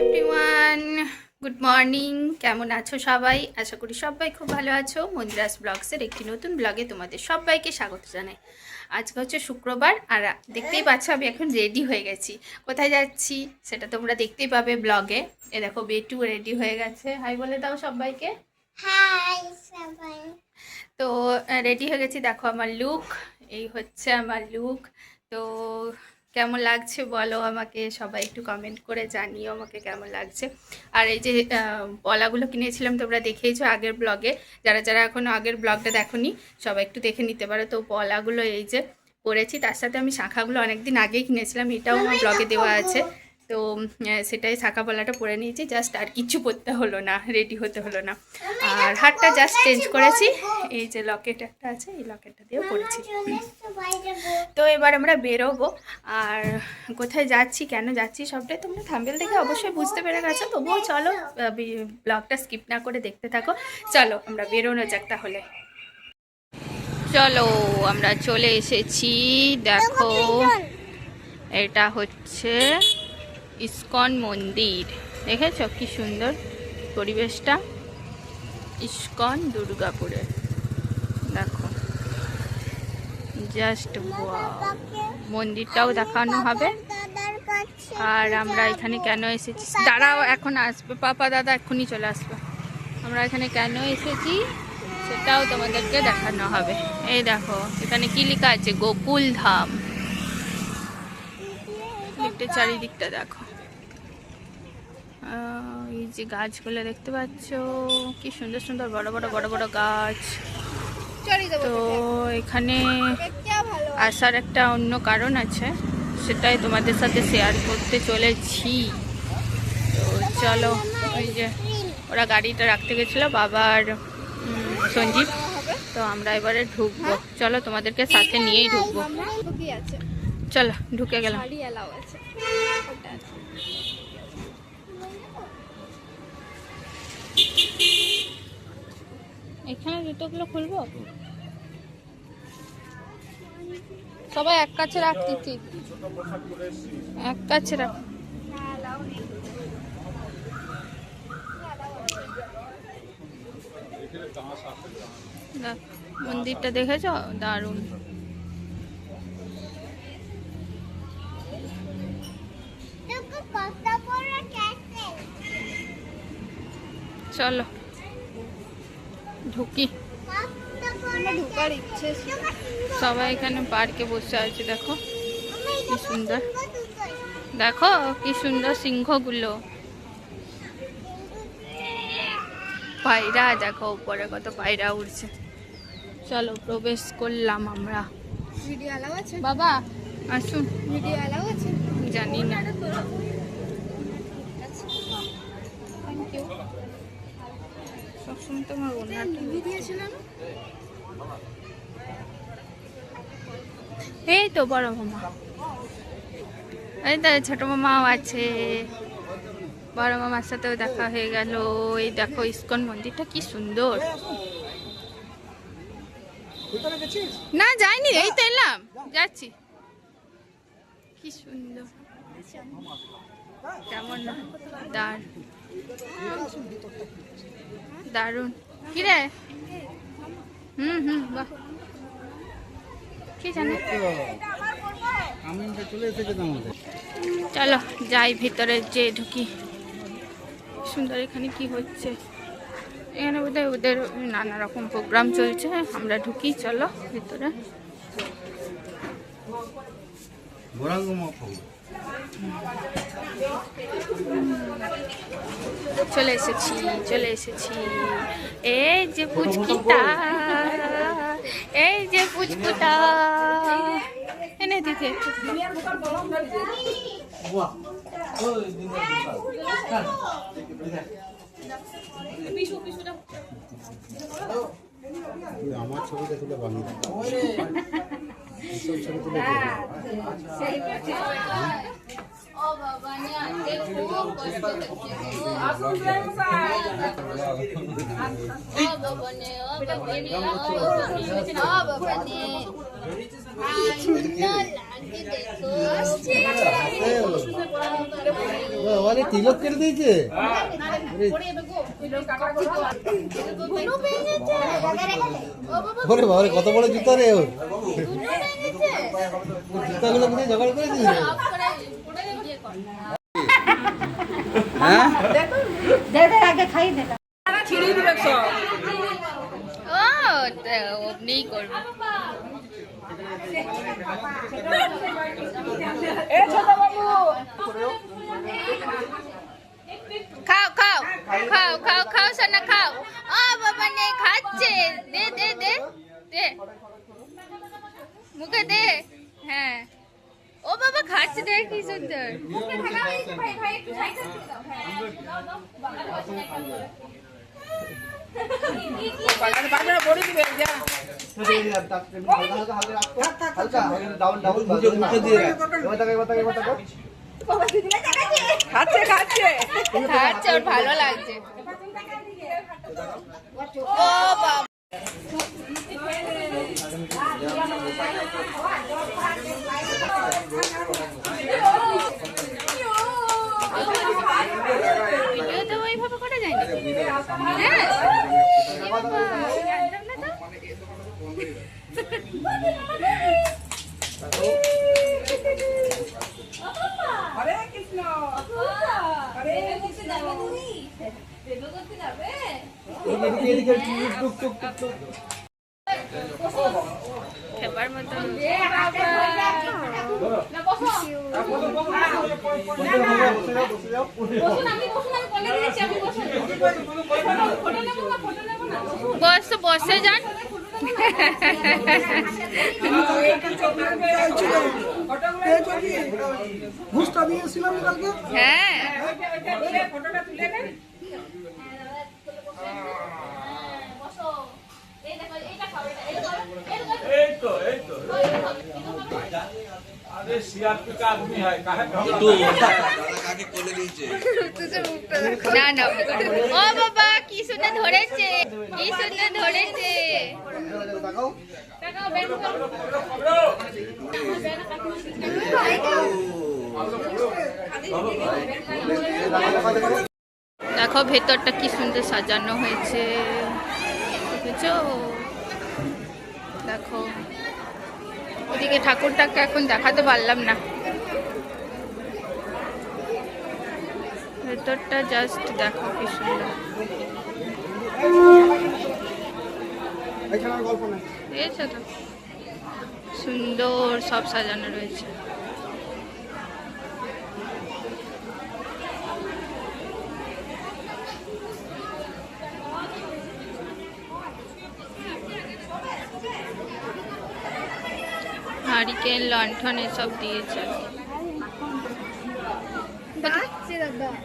Everyone, good morning. কেমন আছো সবাই? আশা করি সবাই খুব ভালো আছো। মন্দিরাস ব্লগসের একটি নতুন ব্লগে তোমাদের সবাইকে স্বাগত জানাই। আজকে হচ্ছে শুক্রবার, আর দেখতেই পাচ্ছ আমি এখন রেডি হয়ে গেছি। কোথায় যাচ্ছি সেটা তোমরা দেখতেই পাবে ব্লগে। এ দেখো বেটু রেডি হয়ে গেছে। হাই বলে দাও সবাইকে। হাই সবাই। তো রেডি হয়ে গেছি, দেখো আমার লুক। এই হচ্ছে আমার লুক। তো কেমন লাগছে বলো আমাকে, সবাই একটু কমেন্ট করে জানিও আমাকে কেমন লাগছে। আর এই যে পলাগুলো কিনেছিলাম তোমরা দেখেইছো আগের ব্লগে। যারা যারা এখনও আগের ব্লগটা দেখোনি সবাই একটু দেখে নিতে পারো। তো পলাগুলো এই যে পরেছি, তার সাথে আমি শাঁখাগুলো অনেকদিন আগেই কিনেছিলাম, এটাও আমার ব্লগে দেওয়া আছে। তো সেটাই শাঁখা পলাটা পরে নিয়েছি, জাস্ট আর কিছু পরতে হলো না, রেডি হতে হলো না। আর হাতটা জাস্ট চেঞ্জ করেছি, এই যে লকেট একটা আছে এই লকেটটা দিয়েও পরেছি। তো এবার আমরা বেরোবো। আর কোথায় যাচ্ছি, কেন যাচ্ছি, সবটাই তোমরা থাম্বনেল দেখে অবশ্যই বুঝতে পেরে গেছো। তবুও চলো ব্লগটা স্কিপ না করে দেখতে থাকো। চলো আমরা বেরোনো যাক তাহলে। চলো আমরা চলে এসেছি। দেখো এটা হচ্ছে ইস্কন মন্দির। দেখেছো কি সুন্দর পরিবেশটা, ইস্কন দুর্গাপুরে। দেখো জাস্ট মন্দিরটাও দেখানো হবে। আর আমরা এখানে কেন এসেছি, দাঁড়াও এখন আসবে পাপা দাদা, এক্ষুনি চলে আসবে। আমরা এখানে কেন এসেছি সেটাও তোমাদেরকে দেখানো হবে। এই দেখো এখানে কি লেখা আছে, গোকুল ধাম। চারিদিকটা দেখো, এই যে গাছগুলো দেখতে পাচ্ছ কি সুন্দর সুন্দর বড় বড় বড় বড় গাছ। তো এখানে আসার একটা অন্য কারণ আছে, সেটাই তোমাদের সাথে শেয়ার করতে চলেছি। তো চলো, ওই যে ওরা গাড়িটা রাখতে গেছিলো বাবার সঞ্জীব, তো আমরা এবারে ঢুকবো। চলো তোমাদেরকে সাথে নিয়েই ঢুকবো। চলো ঢুকে গেলাম। এখানে জুতোগুলো খুলবো, সবাই এক কাছে রাখতেছি, এক কাছে রাখ। মন্দিরটা দেখেছো, দারুণ। চলো ঢুকি। সবাই এখানে পার্কে বসে আছে, দেখো কি সুন্দর, দেখো কি সুন্দর সিংহগুলো, পায়রা দেখো উপরে কত পায়রা উড়ছে। চলো প্রবেশ করলাম আমরা। বাবা আসুন, জানি না। সবসময় তোমার ওনাটা এই তো বড় মামা, এই তো ছোট মামাও আছে। বড় মামার সাথেও দেখা হয়ে গেল। এই দেখো ইস্কন মন্দিরটা কি সুন্দর। না যাইনি, এই তো এলাম, যাচ্ছি। কি সুন্দর, কেমন দারুণ কি রে। বাহ, কি জানি। চলো যাই ভিতরে, যে ঢুকি। সুন্দর, এখানে কি হচ্ছে, এখানে বোধহয় ওদের নানা রকম প্রোগ্রাম চলছে। আমরা ঢুকি, চলো ভিতরে। চলে এসেছি, চলে এসেছি। এই যে পুচকিটা, এই যে পুচকুটা এনে দিতে। আমার ছবিটা তুলে বানিয়ে ছবি তুলে ও বাবা নিয়ে খুব কষ্ট হচ্ছে। ও বাবা নে, ও বাবা নে, ও বাবা নে, ও বাবা নে। মানে তিলক কেটে দিয়েছে। ওরে বাবা, কত বড় জুতা রে ওর। জুতাগুলো পুরো জোগাড় করে দিয়েছে। হ্যাঁ, আগে খাই দে। ও অমনিই করবে। খাও খাও খাও খাও খাও সোনা খাও। ও বাবা নেই খাচ্ছে, দে দে দে দে মুখে দে। হ্যাঁ ও বাবা খাচ্ছে, দেখ কি সুন্দর। খাচ্ছে, ওর ভালো লাগছে। ও বাবা ভিডিও তো ওইভাবে করা যায় না। হ্যাঁ এ বাবা, জানতাম না তো। হরে কৃষ্ণ হরে কৃষ্ণ যাবে খেবার মতো বসে যান। হ্যাঁ না না, ও বাবা কি সুন্দর ধরেছে, কি সুন্দর ধরেছে। দেখো ভেতরটা কি সুন্দর সাজানো হয়েছে, বুঝেছো? দেখো ওদিকে ঠাকুরটাকে এখন দেখাতে পারলাম না, ভেতরটা জাস্ট দেখো কি সুন্দর। দেখেছো তো সুন্দর সব সাজানো রয়েছে। হারিকেন লণ্ঠন এসব দিয়েছে।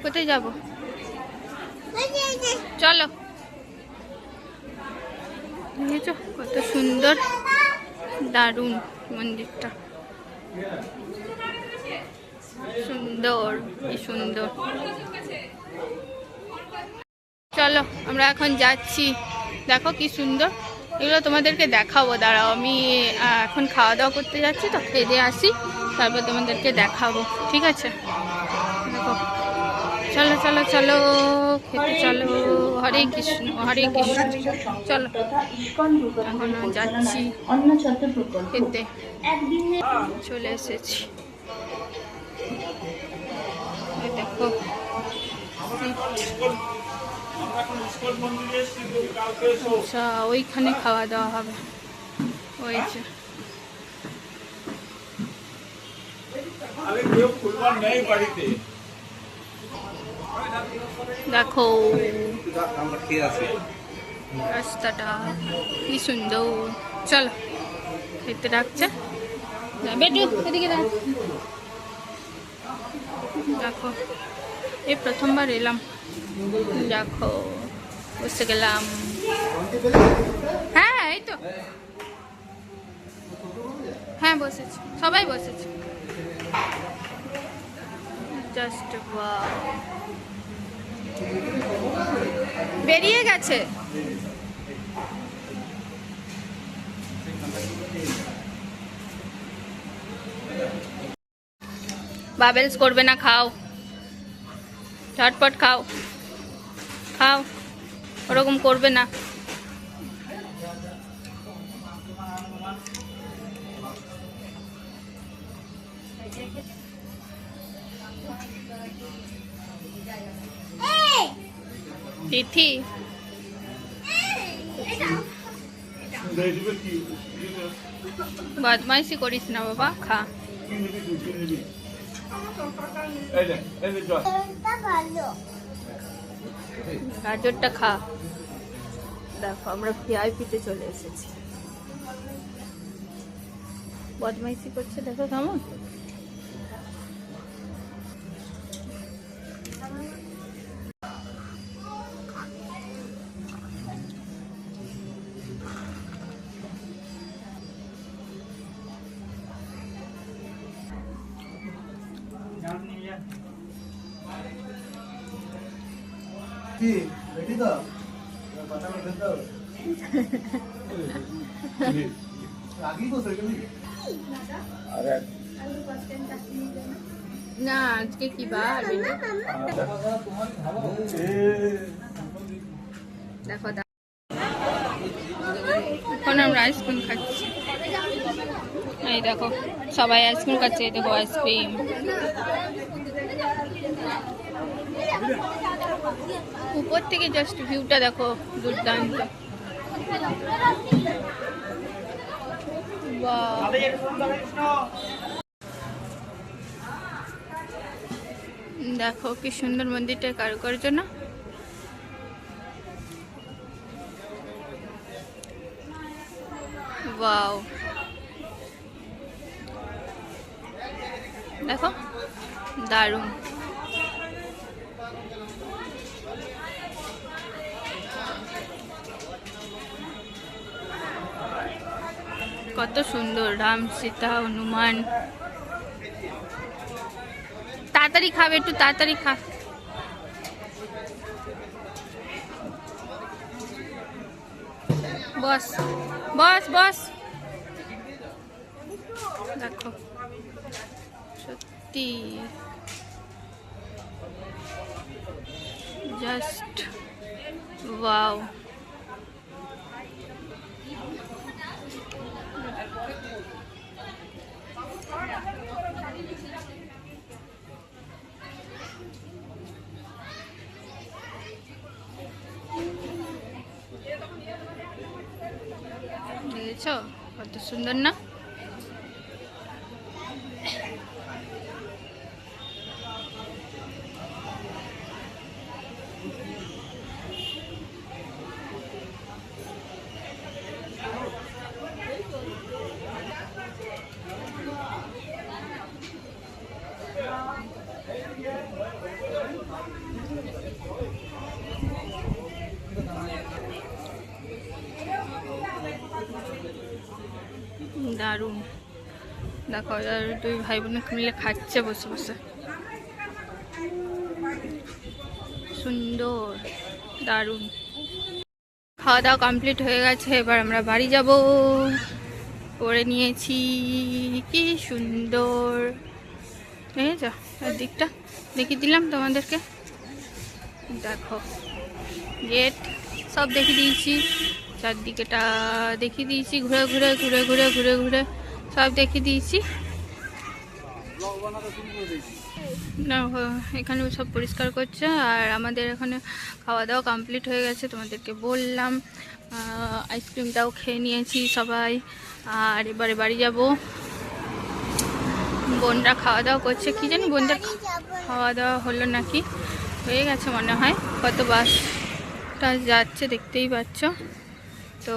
কোথায় যাব? চলো, দেখেছো কত সুন্দর, দারুণ মন্দিরটা, সুন্দর কি সুন্দর। চলো আমরা এখন যাচ্ছি, দেখো কি সুন্দর। এগুলো তোমাদেরকে দেখাবো, দাঁড়াও আমি এখন খাওয়া দাওয়া করতে যাচ্ছি তো, খেয়ে দিয়ে আসি তারপর তোমাদেরকে দেখাবো, ঠিক আছে? দেখো চলো চলো চলো খেতে চলো, হরে কৃষ্ণ হরে কৃষ্ণ। চলো এখন যাচ্ছি খেতে, চলে এসেছি। দেখো আচ্ছা ওইখানে খাওয়া দাওয়া হবে, ওই যে দেখো রাস্তাটা কি সুন্দর। চলো খেতে ডাকছে, বেটু এদিকে দেখো এই প্রথমবার এলাম, দেখো বসে গেলাম। হ্যাঁ এই তো, হ্যাঁ বসেছি, সবাই বসেছে। জাস্ট বেরিয়ে গেছে। বাবেলস করবে না, খাও ঝটপট খাও, খাও, ওরকম করবে না। তিথি বদমাইশি করিস না বাবা, খা। গাজরটা খা। দেখো আমরা ভিআইপিতে চলে এসেছি। বদমাইশি করছে দেখো কেমন। কি রেডি তো কথা বলতে দাও আগেই বসে গেলি আরে না আজকে কি বার দেখো এখন আমরা আইসক্রিম খাচ্ছি। এই দেখো সবাই আইসক্রিম খাচ্ছে, এই দেখো আইসক্রিম। উপর থেকে জাস্ট ভিউটা দেখো, দুর্দান্ত। দেখো কি সুন্দর মন্দিরটা কারুকার্য না। ওয়াও, দেখো দারুণ। কত সুন্দর, রাম সীতা হনুমান। তাড়াতাড়ি খাবে, একটু তাড়াতাড়ি খা। বস বস বস। দেখো সত্যি জাস্ট ওয়াও। দেখেছো কত সুন্দর না। দারুণ। দেখো দুই ভাই বোন মিলে খাচ্ছে বসে বসে, সুন্দর দারুণ। খাওয়া দাওয়া কমপ্লিট হয়ে গেছে, এবার আমরা বাড়ি যাব। করে নিয়েছি, কি সুন্দর দেখেছ। দিকটা দেখিয়ে দিলাম তোমাদেরকে। দেখো গেট সব দেখিয়ে দিয়েছি, চারদিকেটা দেখিয়ে দিয়েছি, ঘুরে ঘুরে ঘুরে ঘুরে ঘুরে ঘুরে সব দেখিয়ে দিয়েছি। না এখানে সব পরিষ্কার করছে, আর আমাদের এখানে খাওয়া দাওয়া কমপ্লিট হয়ে গেছে, তোমাদেরকে বললাম। আইসক্রিমটাও খেয়ে নিয়েছি সবাই, আর এবারে বাড়ি যাব। বোনরা খাওয়া দাওয়া করছে, কি জানি বোনদের খাওয়া দাওয়া হলো নাকি, হয়ে গেছে মনে হয়। কত বাসটা যাচ্ছে দেখতেই পাচ্ছ। তো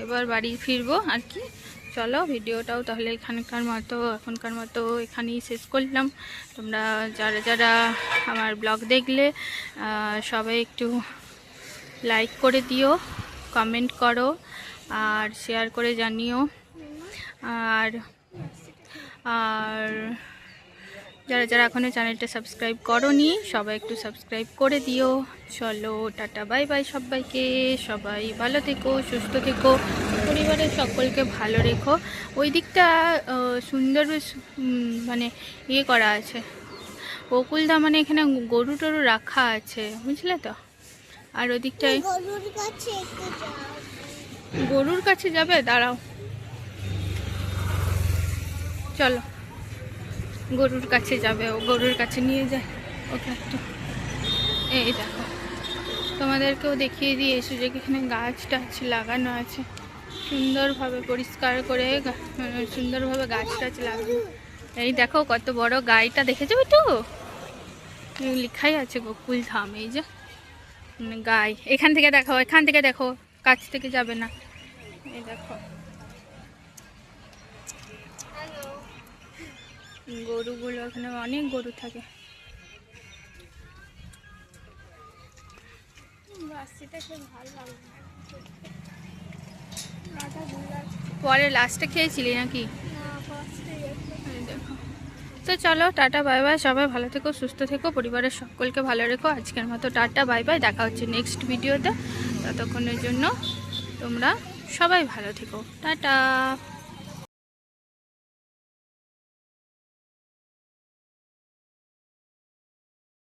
এবার বাড়ি ফিরবো আর কি। চলো ভিডিওটাও তাহলে এখনকার মতো এখানেই শেষ করলাম। তোমরা যারা যারা আমার ব্লগ দেখলে সবাই একটু লাইক করে দিও, কমেন্ট করো আর শেয়ার করে জানিও। আর আর যারা যারা এখনও চ্যানেলটা সাবস্ক্রাইব করোনি সবাই একটু সাবস্ক্রাইব করে দিও। চলো টাটা বাই বাই সবাইকে, সবাই ভালো থেকো, সুস্থ থেকো, পরিবারের সকলকে ভালো রেখো। ওই দিকটা সুন্দর মানে ইয়ে করা আছে, বকুলদা মানে এখানে গরু টরু রাখা আছে, বুঝলে তো। আর ওদিকটায় গরুর কাছে যাবে, দাঁড়াও চলো গরুর কাছে যাবে, ও গরুর কাছে নিয়ে যায় ওকে একটু। এই দেখো তোমাদেরকেও দেখিয়ে দিয়ে এসো যে এখানে গাছ টাছ লাগানো আছে, সুন্দরভাবে পরিষ্কার করে সুন্দরভাবে গাছ টাছ লাগানো। এই দেখো কত বড় গাইটা, দেখেছো তো লেখাই আছে গোকুল ধাম। এই যে গাই, এখান থেকে দেখো, এখান থেকে দেখো, কাছ থেকে যাবে না। এই দেখো গরুগুলো, এখানে অনেক গরু থাকে। পরে লাস্টে খেয়েছিলি নাকি? এই দেখো। তো চলো টাটা বাই বাই, সবাই ভালো থেকো, সুস্থ থেকো, পরিবারের সকলকে ভালো রেখো। আজকের মতো টাটা বাই বাই, দেখা হচ্ছে নেক্সট ভিডিওতে। ততক্ষণের জন্য তোমরা সবাই ভালো থেকো, টাটা।